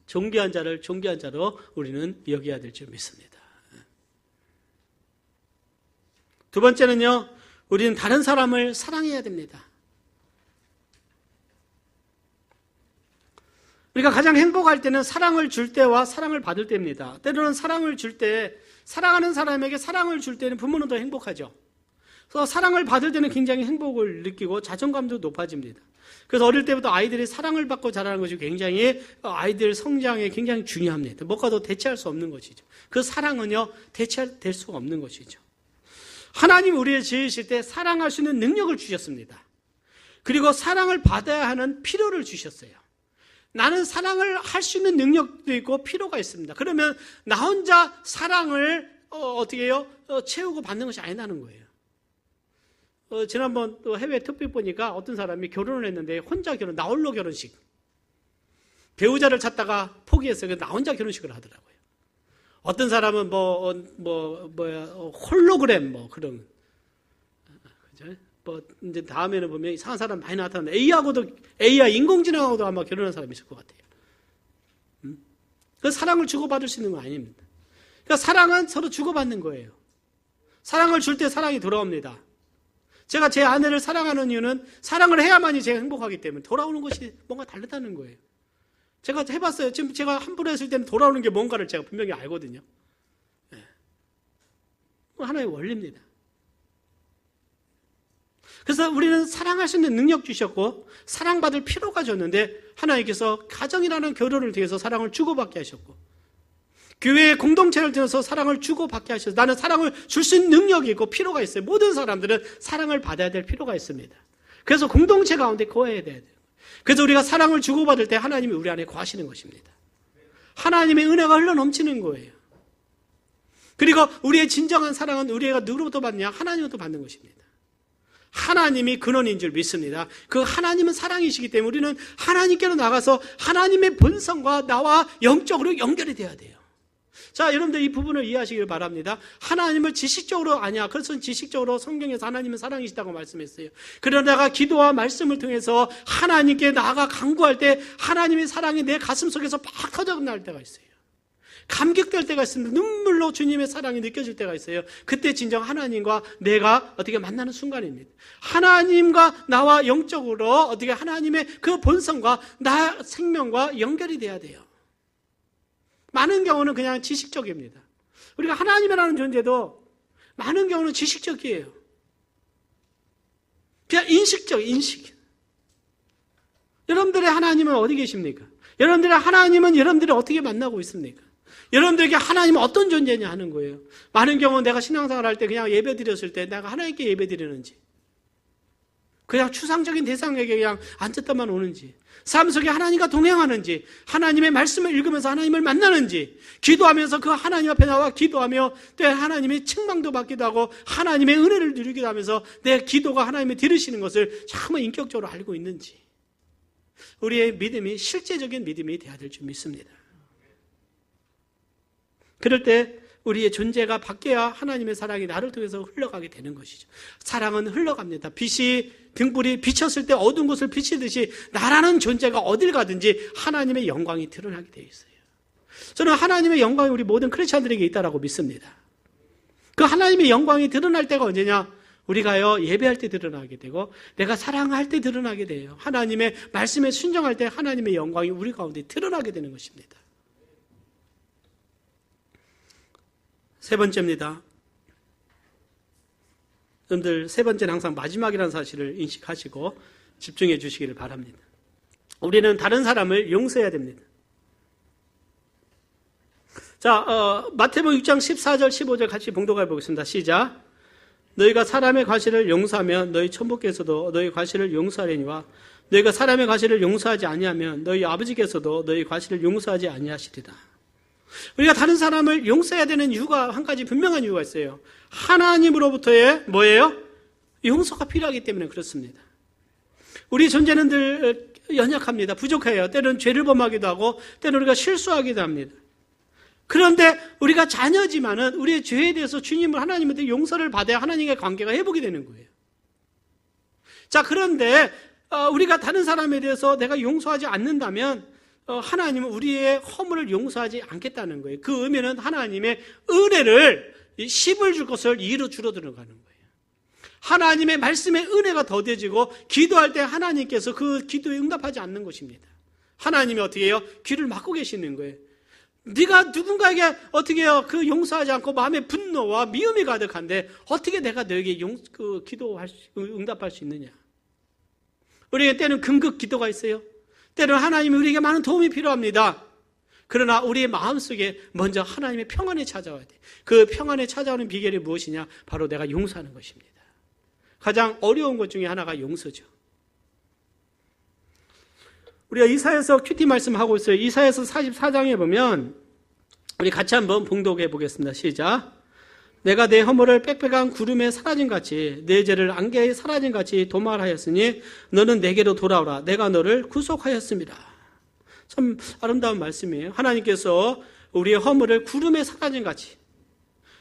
존귀한 자를 존귀한 자로 우리는 여겨야 될 줄 믿습니다. 두 번째는요, 우리는 다른 사람을 사랑해야 됩니다. 우리가 가장 행복할 때는 사랑을 줄 때와 사랑을 받을 때입니다. 때로는 사랑을 줄 때, 사랑하는 사람에게 사랑을 줄 때는 부모는 더 행복하죠. 그래서 사랑을 받을 때는 굉장히 행복을 느끼고 자존감도 높아집니다. 그래서 어릴 때부터 아이들이 사랑을 받고 자라는 것이 굉장히 아이들 성장에 굉장히 중요합니다. 무엇과도 대체할 수 없는 것이죠. 그 사랑은요, 대체될 수가 없는 것이죠. 하나님 우리를 지으실 때 사랑할 수 있는 능력을 주셨습니다. 그리고 사랑을 받아야 하는 필요를 주셨어요. 나는 사랑을 할 수 있는 능력도 있고 필요가 있습니다. 그러면 나 혼자 사랑을 어떻게 해요? 채우고 받는 것이 아니라는 거예요. 지난번 또 해외 특별 보니까 어떤 사람이 결혼을 했는데 혼자 결혼, 나홀로 결혼식. 배우자를 찾다가 포기해서 나 혼자 결혼식을 하더라고요. 어떤 사람은 홀로그램 그런, 그죠? 이제 다음에는 보면 이상한 사람 많이 나타나는데 AI 인공지능하고도 아마 결혼한 사람이 있을 것 같아요. 그 사랑을 주고받을 수 있는 건 아닙니다. 그러니까 사랑은 서로 주고받는 거예요. 사랑을 줄 때 사랑이 돌아옵니다. 제가 제 아내를 사랑하는 이유는 사랑을 해야만이 제가 행복하기 때문에 돌아오는 것이 뭔가 다르다는 거예요. 제가 해봤어요. 지금 제가 함부로 했을 때는 돌아오는 게 뭔가를 제가 분명히 알거든요. 네. 하나의 원리입니다. 그래서 우리는 사랑할 수 있는 능력 주셨고 사랑받을 필요가 줬는데 하나님께서 가정이라는 결혼을 통해서 사랑을 주고받게 하셨고 교회의 공동체를 통해서 사랑을 주고받게 하셔서 나는 사랑을 줄 수 있는 능력이 있고 필요가 있어요. 모든 사람들은 사랑을 받아야 될 필요가 있습니다. 그래서 공동체 가운데 거해야 돼요. 그래서 우리가 사랑을 주고받을 때 하나님이 우리 안에 거하시는 것입니다. 하나님의 은혜가 흘러넘치는 거예요. 그리고 우리의 진정한 사랑은 우리가 누구로부터 받느냐? 하나님으로부터 받는 것입니다. 하나님이 근원인 줄 믿습니다. 그 하나님은 사랑이시기 때문에 우리는 하나님께로 나가서 하나님의 본성과 나와 영적으로 연결이 돼야 돼요. 자, 여러분들 이 부분을 이해하시길 바랍니다. 하나님을 지식적으로 아냐. 그래서 지식적으로 성경에서 하나님은 사랑이시다고 말씀했어요. 그러다가 기도와 말씀을 통해서 하나님께 나아가 간구할 때 하나님의 사랑이 내 가슴 속에서 팍 터져나올 때가 있어요. 감격될 때가 있습니다. 눈물로 주님의 사랑이 느껴질 때가 있어요. 그때 진정 하나님과 내가 어떻게 만나는 순간입니다. 하나님과 나와 영적으로 어떻게 하나님의 그 본성과 나 생명과 연결이 돼야 돼요. 많은 경우는 그냥 지식적입니다. 우리가 하나님이라는 존재도 많은 경우는 지식적이에요. 그냥 인식. 여러분들의 하나님은 어디 계십니까? 여러분들의 하나님은 여러분들이 어떻게 만나고 있습니까? 여러분들에게 하나님은 어떤 존재냐 하는 거예요. 많은 경우 내가 신앙생활 할 때 그냥 예배 드렸을 때 내가 하나님께 예배 드리는지 그냥 추상적인 대상에게 그냥 앉았다만 오는지 삶 속에 하나님과 동행하는지 하나님의 말씀을 읽으면서 하나님을 만나는지 기도하면서 그 하나님 앞에 나와 기도하며 또 하나님의 책망도 받기도 하고 하나님의 은혜를 누리기도 하면서 내 기도가 하나님이 들으시는 것을 정말 인격적으로 알고 있는지 우리의 믿음이 실제적인 믿음이 되어야 될 줄 믿습니다. 그럴 때 우리의 존재가 바뀌어야 하나님의 사랑이 나를 통해서 흘러가게 되는 것이죠. 사랑은 흘러갑니다. 빛이 등불이 비쳤을 때 어두운 곳을 비치듯이 나라는 존재가 어딜 가든지 하나님의 영광이 드러나게 되어 있어요. 저는 하나님의 영광이 우리 모든 크리스찬들에게 있다고 믿습니다. 그 하나님의 영광이 드러날 때가 언제냐? 우리가요 예배할 때 드러나게 되고 내가 사랑할 때 드러나게 돼요. 하나님의 말씀에 순종할 때 하나님의 영광이 우리 가운데 드러나게 되는 것입니다. 세 번째입니다. 여러분들 세 번째는 항상 마지막이라는 사실을 인식하시고 집중해 주시기를 바랍니다. 우리는 다른 사람을 용서해야 됩니다. 자, 마태복음 6장 14절 15절 같이 봉독해 보겠습니다. 시작. 너희가 사람의 과실을 용서하면 너희 천부께서도 너희 과실을 용서하려니와 너희가 사람의 과실을 용서하지 아니하면 너희 아버지께서도 너희 과실을 용서하지 아니하시리라. 우리가 다른 사람을 용서해야 되는 이유가 한 가지 분명한 이유가 있어요. 하나님으로부터의 뭐예요? 용서가 필요하기 때문에 그렇습니다. 우리 존재는 늘 연약합니다. 부족해요. 때로는 죄를 범하기도 하고 때로는 우리가 실수하기도 합니다. 그런데 우리가 자녀지만은 우리의 죄에 대해서 주님을 하나님한테 용서를 받아야 하나님과의 관계가 회복이 되는 거예요. 자, 그런데 우리가 다른 사람에 대해서 내가 용서하지 않는다면 하나님은 우리의 허물을 용서하지 않겠다는 거예요. 그 의미는 하나님의 은혜를 10을 줄 것을 2로 줄어들어 가는 거예요. 하나님의 말씀의 은혜가 더뎌지고 기도할 때 하나님께서 그 기도에 응답하지 않는 것입니다. 하나님이 어떻게 해요? 귀를 막고 계시는 거예요. 네가 누군가에게 어떻게 해요? 그 용서하지 않고 마음에 분노와 미움이 가득한데 어떻게 내가 너에게 응답할 수 있느냐? 우리에게 때는 금급 기도가 있어요. 때로는 하나님이 우리에게 많은 도움이 필요합니다. 그러나 우리의 마음속에 먼저 하나님의 평안이 찾아와야 돼. 그 평안에 찾아오는 비결이 무엇이냐? 바로 내가 용서하는 것입니다. 가장 어려운 것 중에 하나가 용서죠. 우리가 이사야서 큐티 말씀하고 있어요. 이사야서 44장에 보면 우리 같이 한번 봉독해 보겠습니다. 시작. 내가 내 허물을 빽빽한 구름에 사라진같이 내 죄를 안개에 사라진같이 도말하였으니 너는 내게로 돌아오라. 내가 너를 구속하였습니다. 참 아름다운 말씀이에요. 하나님께서 우리의 허물을 구름에 사라진 같이.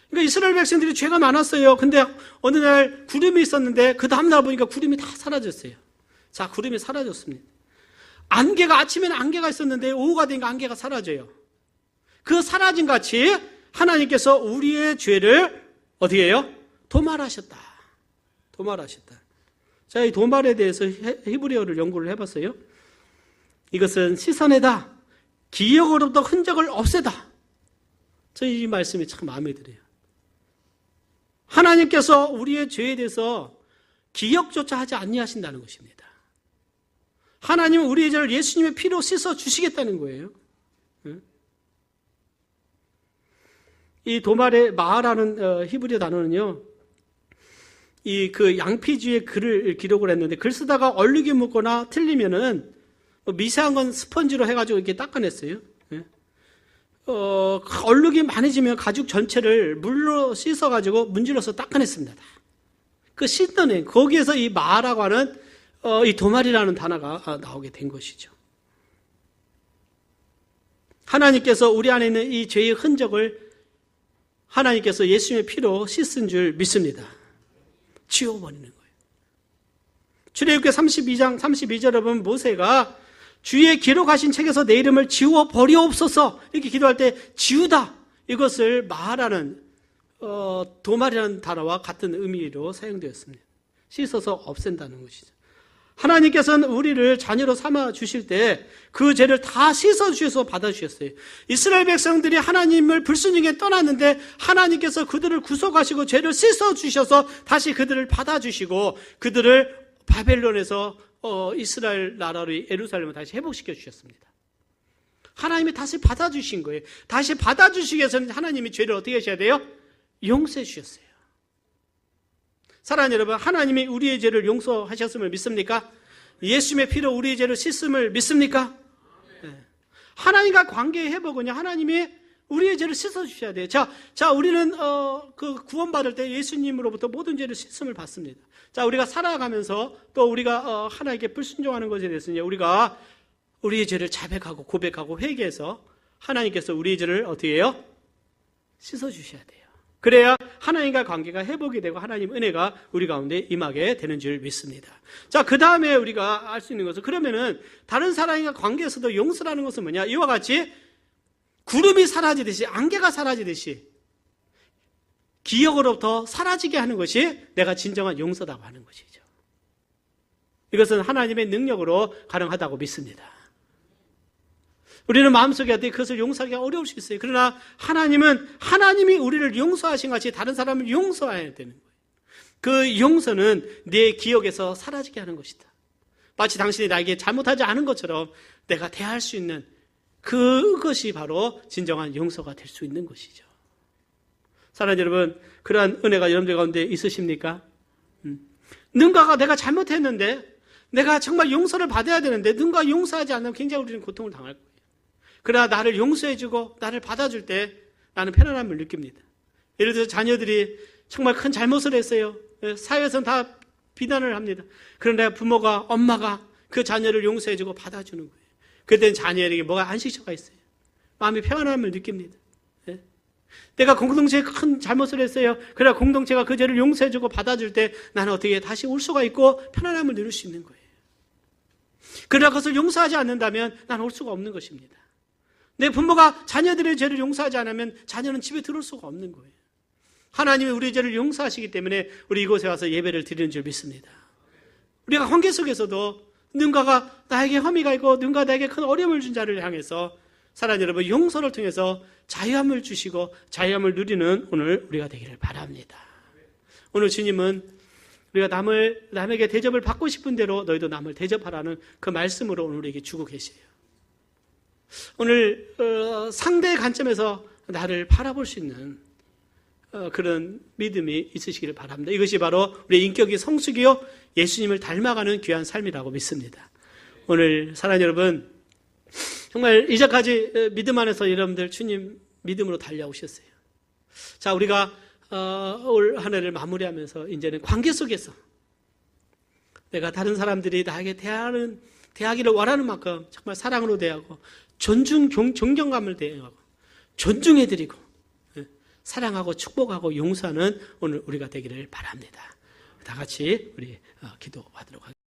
그러니까 이스라엘 백성들이 죄가 많았어요. 근데 어느 날 구름이 있었는데 그 다음날 보니까 구름이 다 사라졌어요. 자, 구름이 사라졌습니다. 안개가, 아침에는 안개가 있었는데 오후가 되니까 안개가 사라져요. 그 사라진 같이 하나님께서 우리의 죄를 어떻게 해요? 도말하셨다. 도말하셨다. 자, 이 도말에 대해서 히브리어를 연구를 해봤어요. 이것은 씻어내다, 기억으로부터 흔적을 없애다. 저희 이 말씀이 참 마음에 들어요. 하나님께서 우리의 죄에 대해서 기억조차 하지 아니하신다는 것입니다. 하나님은 우리의 죄를 예수님의 피로 씻어 주시겠다는 거예요. 이 도말의 마하라는 히브리어 단어는요, 이 그 양피지의 글을 기록을 했는데, 글 쓰다가 얼룩이 묻거나 틀리면은 미세한 건 스펀지로 해가지고 이렇게 닦아냈어요. 얼룩이 많아지면 가죽 전체를 물로 씻어가지고 문질러서 닦아냈습니다. 그 씻어낸, 거기에서 이 마라고 하는 이 도말이라는 단어가 나오게 된 것이죠. 하나님께서 우리 안에 있는 이 죄의 흔적을 하나님께서 예수님의 피로 씻은 줄 믿습니다. 지워버리는 거예요. 출애굽기 32장 32절에 보면 모세가 주의 기록하신 책에서 내 이름을 지워버리옵소서 이렇게 기도할 때 지우다, 이것을 말하는 도말이라는 단어와 같은 의미로 사용되었습니다. 씻어서 없앤다는 것이죠. 하나님께서는 우리를 자녀로 삼아 주실 때 그 죄를 다 씻어 주셔서 받아 주셨어요. 이스라엘 백성들이 하나님을 불순종에 떠났는데 하나님께서 그들을 구속하시고 죄를 씻어 주셔서 다시 그들을 받아 주시고 그들을 바벨론에서 이스라엘 나라로 예루살렘을 다시 회복시켜 주셨습니다. 하나님이 다시 받아 주신 거예요. 다시 받아 주시기 위해서는 하나님이 죄를 어떻게 하셔야 돼요? 용서해 주셨어요. 사랑하는 여러분, 하나님이 우리의 죄를 용서하셨음을 믿습니까? 예수님의 피로 우리의 죄를 씻음을 믿습니까? 네. 하나님과 관계의 회복은요, 하나님이 우리의 죄를 씻어주셔야 돼요. 자, 우리는, 그 구원받을 때 예수님으로부터 모든 죄를 씻음을 받습니다. 자, 우리가 살아가면서 또 우리가, 하나님께 불순종하는 것에 대해서는 우리가 우리의 죄를 자백하고 고백하고 회개해서 하나님께서 우리의 죄를 어떻게 해요? 씻어주셔야 돼요. 그래야 하나님과 관계가 회복이 되고 하나님 은혜가 우리 가운데 임하게 되는 줄 믿습니다. 자, 그 다음에 우리가 알 수 있는 것은, 그러면은 다른 사람과 관계에서도 용서라는 것은 뭐냐? 이와 같이 구름이 사라지듯이, 안개가 사라지듯이 기억으로부터 사라지게 하는 것이 내가 진정한 용서라고 하는 것이죠. 이것은 하나님의 능력으로 가능하다고 믿습니다. 우리는 마음속에 어떻게 그것을 용서하기가 어려울 수 있어요. 그러나 하나님이 우리를 용서하신 같이 다른 사람을 용서해야 되는 거예요. 그 용서는 내 기억에서 사라지게 하는 것이다. 마치 당신이 나에게 잘못하지 않은 것처럼 내가 대할 수 있는 그것이 바로 진정한 용서가 될 수 있는 것이죠. 사랑하는 여러분, 그러한 은혜가 여러분들 가운데 있으십니까? 누군가가 내가 잘못했는데 내가 정말 용서를 받아야 되는데 누군가 용서하지 않으면 굉장히 우리는 고통을 당할 거예요. 그러나 나를 용서해주고 나를 받아줄 때 나는 편안함을 느낍니다. 예를 들어서 자녀들이 정말 큰 잘못을 했어요. 사회에서는 다 비난을 합니다. 그런데 부모가, 엄마가 그 자녀를 용서해주고 받아주는 거예요. 그때는 자녀에게 뭐가 안식처가 있어요. 마음이 편안함을 느낍니다. 내가 공동체에 큰 잘못을 했어요. 그러나 공동체가 그 죄를 용서해주고 받아줄 때 나는 어떻게 다시 올 수가 있고 편안함을 누릴 수 있는 거예요. 그러나 그것을 용서하지 않는다면 나는 올 수가 없는 것입니다. 내 부모가 자녀들의 죄를 용서하지 않으면 자녀는 집에 들어올 수가 없는 거예요. 하나님이 우리의 죄를 용서하시기 때문에 우리 이곳에 와서 예배를 드리는 줄 믿습니다. 우리가 관계 속에서도 누군가가 나에게 혐의가 있고 누군가 나에게 큰 어려움을 준 자를 향해서 사랑하는 여러분, 용서를 통해서 자유함을 주시고 자유함을 누리는 오늘 우리가 되기를 바랍니다. 오늘 주님은 우리가 남에게 대접을 받고 싶은 대로 너희도 남을 대접하라는 그 말씀으로 오늘 우리에게 주고 계세요. 오늘 상대의 관점에서 나를 바라볼 수 있는 그런 믿음이 있으시기를 바랍니다. 이것이 바로 우리의 인격이 성숙이요 예수님을 닮아가는 귀한 삶이라고 믿습니다. 오늘 사랑하는 여러분, 정말 이제까지 믿음 안에서 여러분들 주님 믿음으로 달려오셨어요. 자, 우리가 올 한 해를 마무리하면서 이제는 관계 속에서 내가 다른 사람들이 나에게 대하는 대하기를 원하는 만큼 정말 사랑으로 대하고 존경감을 대하고 존중해드리고 사랑하고 축복하고 용서하는 오늘 우리가 되기를 바랍니다. 다 같이 우리 기도하도록 하겠습니다.